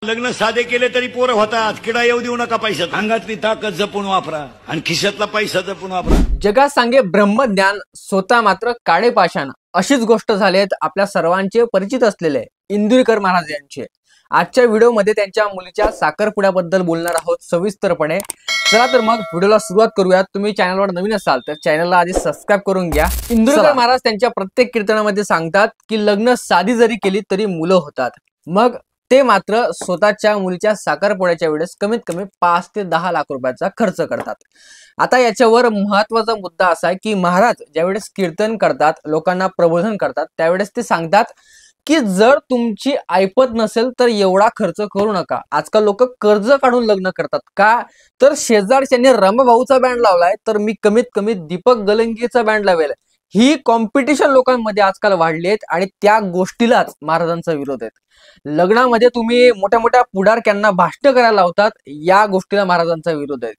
लग्न साधे केले तरी पोरं होतात, किडा येऊ देऊ नका पैशात। अंगातली ताकद जपून वापरा आणि खिशातला पैसा जपून वापरा। जगात सांगे ब्रह्मज्ञान, स्वतः मात्र काळे पाषाण, अशीच गोष्ट झाली आहे आपल्या सर्वांचे परिचित असलेले इंदुरीकर महाराज यांचे। आजच्या व्हिडिओमध्ये त्यांच्या मुलीच्या साखरपुड्याबद्दल बोलणार आहोत सविस्तरपणे। चला तर मग व्हिडिओला सुरुवात करूयात। तुम्ही चॅनलवर नवीन असाल तर चॅनलला आधी सबस्क्राइब करून घ्या। इंदुरीकर महाराज त्यांच्या प्रत्येक कीर्तनामध्ये सांगतात की लग्न साधी जरी केली तरी मुलं होतात। मग ते मात्र स्वतःच्या मुलीच्या साखरपुड्याच्या वेळेस कमीत कमी 5 ते 10 लाख रुपयाचा खर्च करतात। आता याच्यावर महत्त्वाचा मुद्दा असा आहे की महाराज ज्यावेळेस कीर्तन करतात, लोकांना प्रबोधन करतात, त्यावेळेस ते सांगतात की जर तुमची ऐपत नसेल तर एवढा खर्च करू नका। आजकाल लोक कर्ज काढून लग्न करतात का, तर शेजारच्यांनी रमाभाऊचा बँड लावलाय तर मी कमीत कमी दीपक गलंगीचा बँड लावेल, ही कॉम्पिटिशन लोकांमध्ये आजकाल वाढली आहेत आणि त्या गोष्टीलाच महाराजांचा विरोध आहे। लग्नामध्ये तुम्ही मोठ्या मोठ्या पुढारक्यांना भाषण करायला लावतात, या गोष्टीला महाराजांचा विरोध आहे।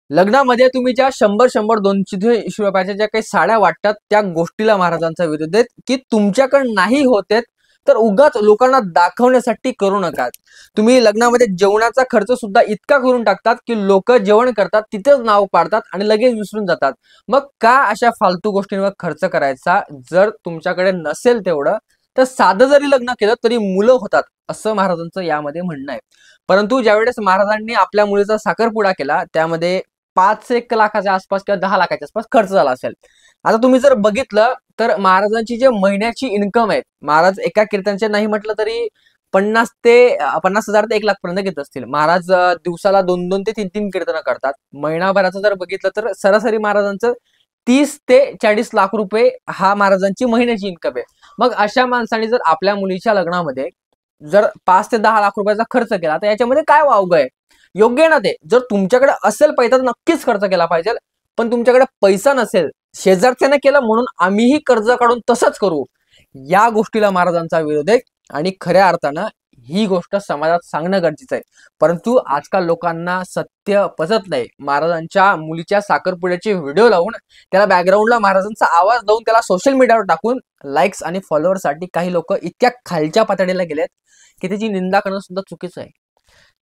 लग्नामध्ये तुम्ही ज्या 100, 200 रुपयाच्या ज्या काही साड्या वाटतात त्या गोष्टीला महाराजांचा विरोध आहे की तुमच्याकडे नाही होते तर उगाच लोकांना दाखवण्यासाठी करू नका। तुम्ही लग्नामध्ये जेवणाचा खर्च सुद्धा इतका करून टाकतात की लोक जेवण करतात तिथेच नाव पाडतात आणि लगेच विसरून जातात। मग का अशा फालतू गोष्टींवर खर्च करायचा? जर तुमच्याकडे नसेल तेवढं तर साधं जरी लग्न केलं तरी मुलं होतात, असं महाराजांचं यामध्ये म्हणणं आहे। परंतु ज्यावेळेस महाराजांनी आपल्या मुलीचा साखरपुडा केला त्यामध्ये 5-1 लाखाच्या आसपास किंवा 10 लाखाच्या आसपास खर्च झाला असेल। आता तुम्ही जर बघितलं तर महाराजांची जे महिन्याची इन्कम आहे, महाराज एका कीर्तनचे नाही म्हटलं तरी 50,000 ते 1 लाख पर्यंत घेत असतील। महाराज दिवसाला 2 ते 3 कीर्तन करतात। महिनाभराचं जर बघितलं तर सरासरी महाराजांचं 30 ते 40 लाख रुपये हा महाराजांची महिन्याची इन्कम आहे। मग अशा माणसाने जर आपल्या मुलीच्या लग्नामध्ये जर 5 ते 10 लाख रुपयाचा खर्च केला तर याच्यामध्ये काय वावगं आहे? योग्य आहे ना ते? जर तुमच्याकडे असेल पैसा तर नक्कीच खर्च केला पाहिजे, पण तुमच्याकडे पैसा नसेल, शेजारच्याने केलं म्हणून आम्हीही कर्ज काढून तसंच करू, या गोष्टीला महाराजांचा विरोध आहे। आणि खऱ्या अर्थानं ही गोष्ट समाजात सांगणं गरजेचं आहे, परंतु आजकाल लोकांना सत्य पचत नाही। महाराजांच्या मुलीच्या साखरपुड्याचे व्हिडिओ लावून त्याला बॅकग्राऊंडला महाराजांचा आवाज लावून त्याला सोशल मीडियावर टाकून लाईक्स आणि फॉलोअरसाठी काही लोक इतक्या खालच्या पातळीला गेलेत की त्याची निंदा करणं सुद्धा चुकीचं आहे।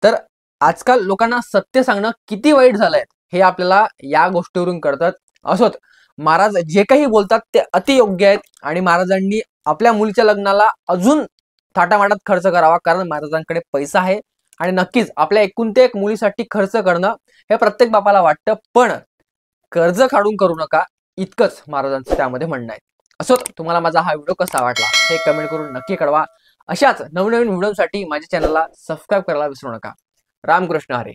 तर आजकाल लोकांना सत्य सांगणं किती वाईट झालंय हे आपल्याला या गोष्टीवरून कळतात। असोत, महाराज जे काही बोलतात ते अतियोग्य आहेत आणि महाराजांनी आपल्या मुलीच्या लग्नाला अजून थाटामाटात खर्च करावा, कारण महाराजांकडे पैसा आहे आणि नक्कीच आपल्या एकूण ते एक मुलीसाठी खर्च करणं हे प्रत्येक बापाला वाटतं, पण कर्ज काढून करू नका, इतकंच महाराजांचं त्यामध्ये म्हणणं आहे। असोत, तुम्हाला माझा हा व्हिडिओ कसा वाटला हे कमेंट करून नक्की कळवा। अशाच नवनवीन व्हिडिओसाठी माझ्या चॅनलला सबस्क्राईब करायला विसरू नका। रामकृष्ण हरी।